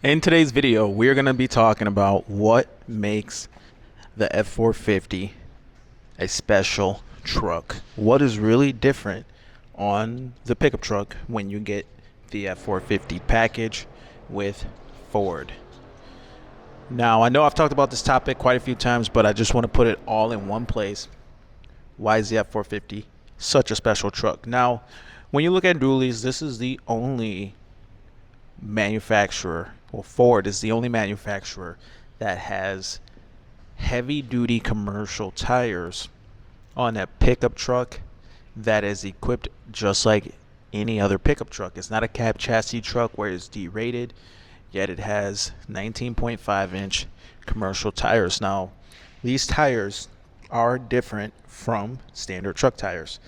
In today's video, we're going to be talking about what makes the F450 a special truck. What is really different on the pickup truck when you get the F450 package with Ford. Now, I know I've talked about this topic quite a few times, but I just want to put it all in one place. Why is the F450 such a special truck? Now, when you look at dualies, this is the only manufacturer, well, Ford is the only manufacturer that has heavy duty commercial tires on a pickup truck that is equipped just like any other pickup truck. It's not a cab chassis truck where it's derated, yet it has 19.5-inch commercial tires. Now, these tires are different from standard truck tires.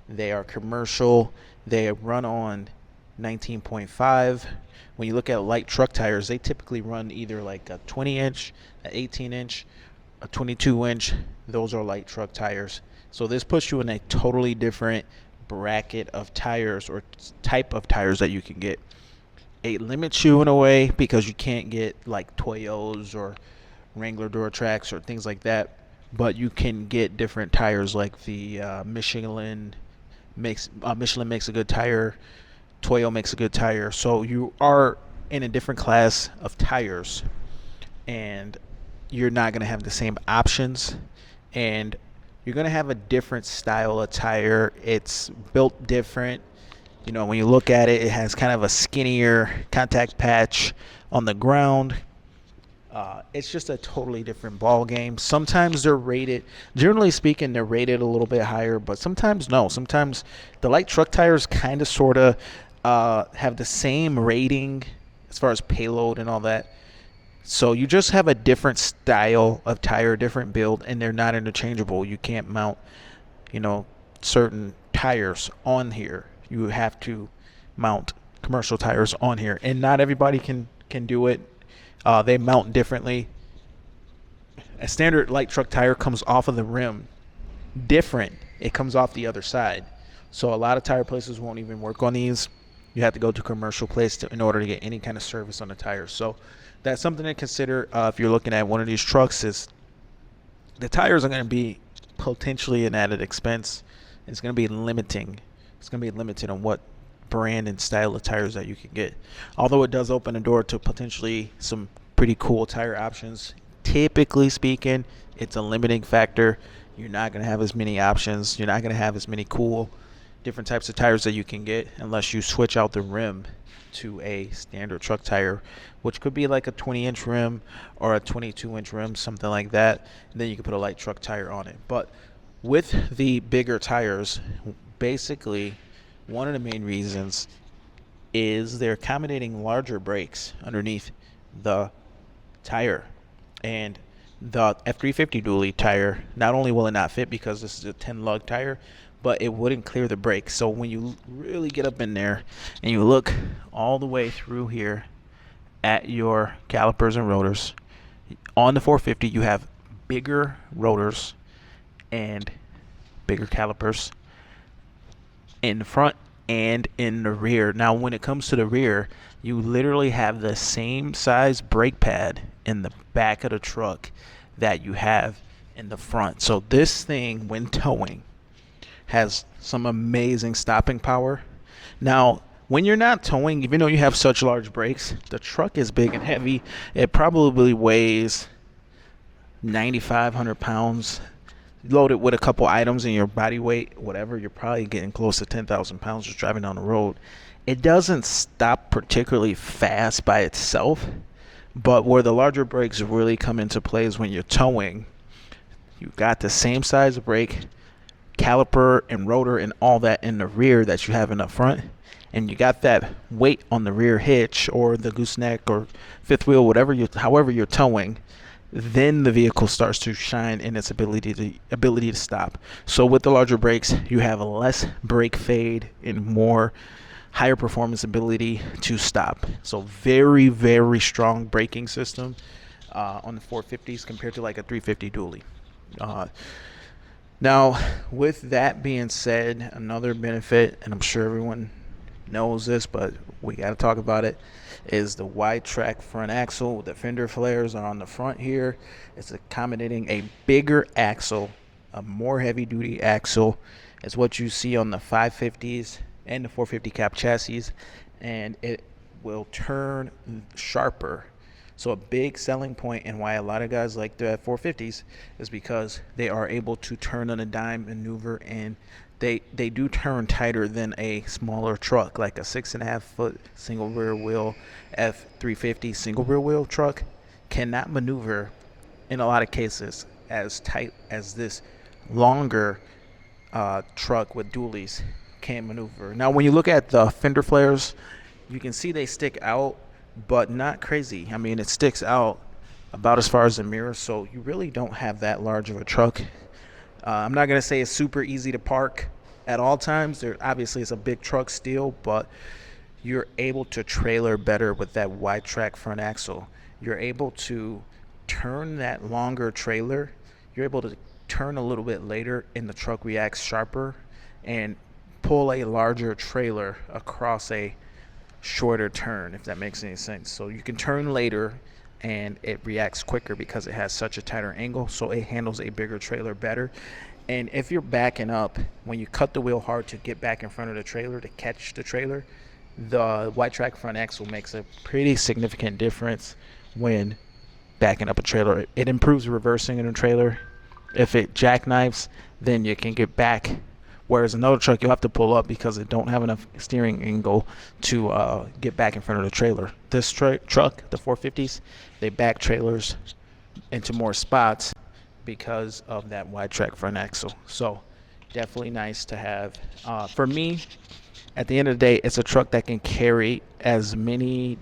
They are commercial, they run on 19.5. When you look at light truck tires, they typically run either like a 20-inch, an 18-inch, a 22-inch. Those are light truck tires. So this puts you in a totally different bracket of tires or type of tires that you can get. It limits you in a way because you can't get like Toyos or Wrangler Duratracs or things like that, but you can get different tires like the Michelin makes a good tire. Toyo makes a good tire. So you are in a different class of tires, and you're not going to have the same options, and you're going to have a different style of tire. It's built different. You know, when you look at it, it has kind of a skinnier contact patch on the ground. It's just a totally different ball game. Sometimes they're rated, generally speaking, they're rated a little bit higher, but sometimes no. Sometimes the light truck tires kind of sort of have the same rating as far as payload and all that. So you just have a different style of tire, different build, and they're not interchangeable. You can't mount, certain tires on here. You have to mount commercial tires on here, and not everybody can do it. They mount differently. A standard light truck tire comes off of the rim different. It comes off the other side. So a lot of tire places won't even work on these. You have to go to a commercial place in order to get any kind of service on the tires. So that's something to consider if you're looking at one of these trucks. Is the tires are going to be potentially an added expense. It's going to be limiting. It's going to be limited on what brand and style of tires that you can get. Although it does open the door to potentially some pretty cool tire options. Typically speaking, it's a limiting factor. You're not going to have as many options. You're not going to have as many cool different types of tires that you can get unless you switch out the rim to a standard truck tire, which could be like a 20-inch rim or a 22-inch rim, something like that. And then you can put a light truck tire on it. But with the bigger tires, basically one of the main reasons is they're accommodating larger brakes underneath the tire. And the F350 dually tire, not only will it not fit because this is a 10 lug tire, but it wouldn't clear the brakes. So when you really get up in there and you look all the way through here at your calipers and rotors, on the 450 you have bigger rotors and bigger calipers in the front and in the rear. Now when it comes to the rear, you literally have the same size brake pad in the back of the truck that you have in the front. So this thing, when towing, has some amazing stopping power. Now when you're not towing, even though you have such large brakes, the truck is big and heavy. It probably weighs 9,500 pounds. Load it with a couple items in your body weight, whatever, you're probably getting close to 10,000 pounds just driving down the road. It doesn't stop particularly fast by itself, but where the larger brakes really come into play is when you're towing. You got the same size brake, caliper and rotor and all that in the rear that you have in the front, and you got that weight on the rear hitch or the gooseneck or fifth wheel, however you're towing. Then the vehicle starts to shine in its ability to stop. So with the larger brakes, you have a less brake fade and more higher performance ability to stop. So very, very strong braking system on the 450s compared to like a 350 dually. Now, with that being said, another benefit, and I'm sure everyone knows this, but we got to talk about it, is the wide track front axle. The fender flares are on the front here. It's accommodating a bigger axle, a more heavy duty axle. It's what you see on the 550s and the 450 cap chassis, and it will turn sharper. So a big selling point and why a lot of guys like the F450s is because they are able to turn on a dime, maneuver, and they do turn tighter than a smaller truck, like a 6.5 foot single rear wheel F350 single rear wheel truck cannot maneuver in a lot of cases as tight as this longer truck with dualies can maneuver. Now, when you look at the fender flares, you can see they stick out, but not crazy. I mean, it sticks out about as far as the mirror, so you really don't have that large of a truck. I'm not going to say it's super easy to park at all times. Obviously, it's a big truck still, but you're able to trailer better with that wide track front axle. You're able to turn that longer trailer. You're able to turn a little bit later, and the truck reacts sharper, and pull a larger trailer across a shorter turn, if that makes any sense. So you can turn later and it reacts quicker because it has such a tighter angle, so it handles a bigger trailer better. And if you're backing up, when you cut the wheel hard to get back in front of the trailer to catch the trailer, the wide track front axle makes a pretty significant difference when backing up a trailer. It improves reversing in a trailer. If it jackknifes, then you can get back, whereas another truck you'll have to pull up because it don't have enough steering angle to get back in front of the trailer. This truck, the 450s, they back trailers into more spots because of that wide track front axle. So definitely nice to have. For me, at the end of the day, it's a truck that can carry as many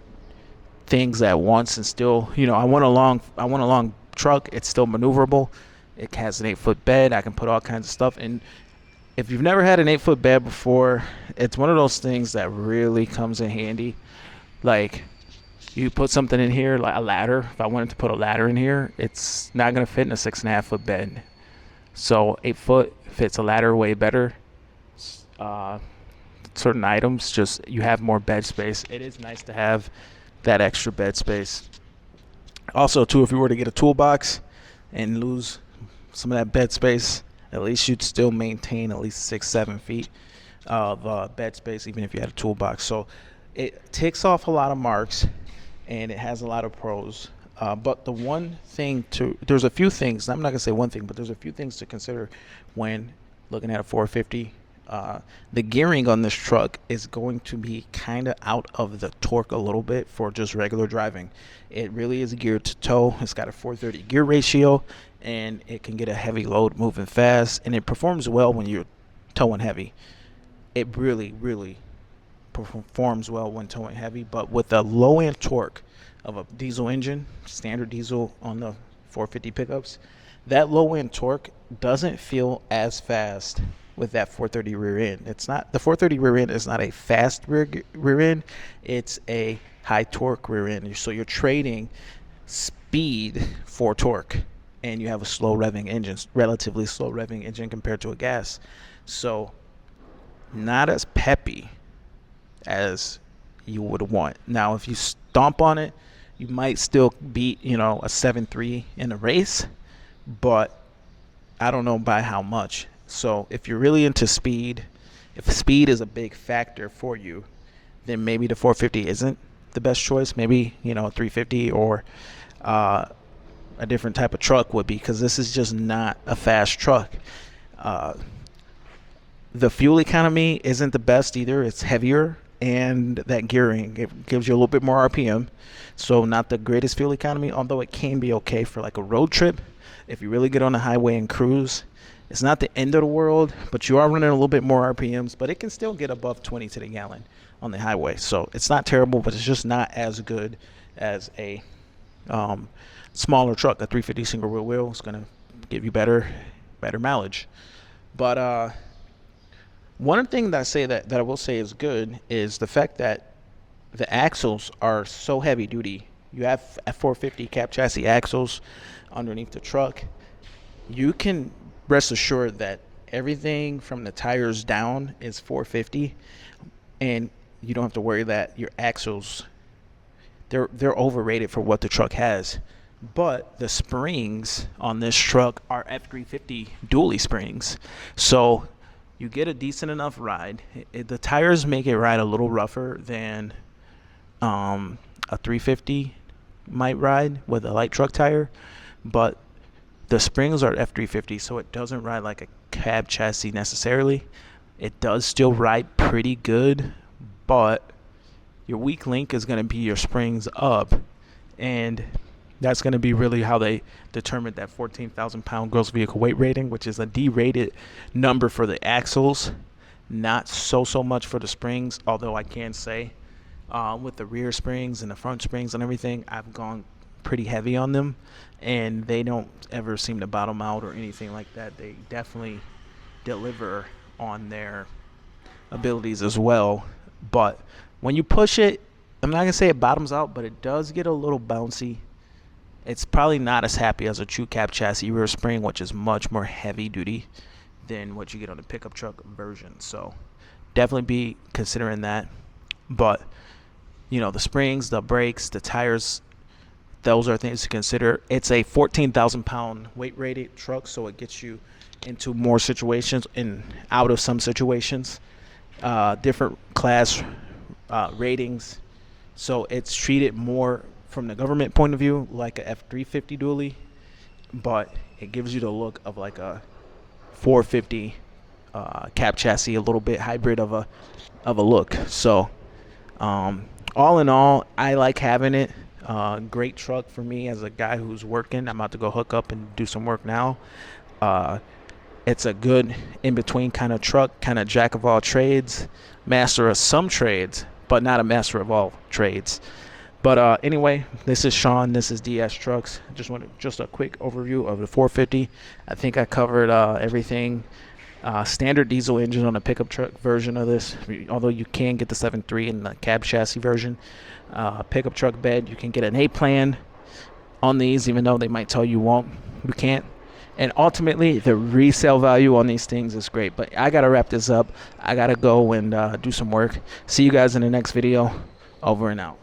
things at once and still, I want a long truck. It's still maneuverable. It has an 8-foot bed. I can put all kinds of stuff in. If you've never had an 8-foot bed before, it's one of those things that really comes in handy. Like, you put something in here, like a ladder. If I wanted to put a ladder in here, it's not going to fit in a 6.5-foot bed. So 8-foot fits a ladder way better. Certain items, just you have more bed space. It is nice to have that extra bed space. Also, too, if you were to get a toolbox and lose some of that bed space, at least you'd still maintain at least 6-7 feet of bed space, even if you had a toolbox. So it ticks off a lot of marks, and it has a lot of pros. But the one thing there's a few things, I'm not gonna say one thing, but there's a few things to consider when looking at a 450. The gearing on this truck is going to be kind of out of the torque a little bit for just regular driving. It really is geared to tow. It's got a 430 gear ratio, and it can get a heavy load moving fast, and it performs well when you're towing heavy. It really, really performs well when towing heavy, but with the low end torque of a diesel engine, standard diesel on the 450 pickups, that low end torque doesn't feel as fast with that 430 rear end. It's not, the 430 rear end is not a fast rear end, it's a high torque rear end. So you're trading speed for torque, and you have a slow revving engine, relatively slow revving engine compared to a gas. So not as peppy as you would want. Now, if you stomp on it, you might still beat, a 7.3 in a race, but I don't know by how much. So if you're really into speed, if speed is a big factor for you, then maybe the 450 isn't the best choice. Maybe, a 350 or a different type of truck would be, because this is just not a fast truck. The fuel economy isn't the best either. It's heavier, and that gearing, it gives you a little bit more RPM. So not the greatest fuel economy, although it can be okay for like a road trip. If you really get on the highway and cruise, it's not the end of the world, but you are running a little bit more RPMs, but it can still get above 20 to the gallon on the highway. So it's not terrible, but it's just not as good as a smaller truck. A 350 single rear wheel is going to give you better mileage. But one thing that I will say is good is the fact that the axles are so heavy duty. You have F450 cap chassis axles underneath the truck. You can rest assured that everything from the tires down is 450, and you don't have to worry that your axles they're overrated for what the truck has. But the springs on this truck are F350 dually springs, so you get a decent enough ride. The tires make it ride a little rougher than a 350 might ride with a light truck tire, but the springs are F350, so it doesn't ride like a cab chassis necessarily. It does still ride pretty good, but your weak link is going to be your springs up, and that's going to be really how they determine that 14,000 pound gross vehicle weight rating, which is a D-rated number for the axles, not so much for the springs. Although I can say with the rear springs and the front springs and everything, I've gone pretty heavy on them, and they don't ever seem to bottom out or anything like that. They definitely deliver on their abilities as well. But when you push it, I'm not gonna say it bottoms out, but it does get a little bouncy. It's probably not as happy as a true cab chassis rear spring, which is much more heavy duty than what you get on the pickup truck version. So definitely be considering that. But you know, the springs, the brakes, the tires, those are things to consider. It's a 14,000 pound weight rated truck, so it gets you into more situations and out of some situations. Different class ratings, so it's treated more from the government point of view like a F350 dually, but it gives you the look of like a 450 cab chassis, a little bit hybrid of a look. So all in all, I like having it. Great truck for me as a guy who's working. I'm about to go hook up and do some work now. It's a good in-between kind of truck, kind of jack of all trades, master of some trades, but not a master of all trades. But anyway, this is Sean. This is DS Trucks. Just a quick overview of the 450. I think I covered everything. Standard diesel engine on a pickup truck version of this, although you can get the 7.3 in the cab chassis version. Pickup truck bed, you can get an A-plan on these, even though they might tell you won't. You can't. And ultimately, the resale value on these things is great. But I got to wrap this up. I got to go and do some work. See you guys in the next video. Over and out.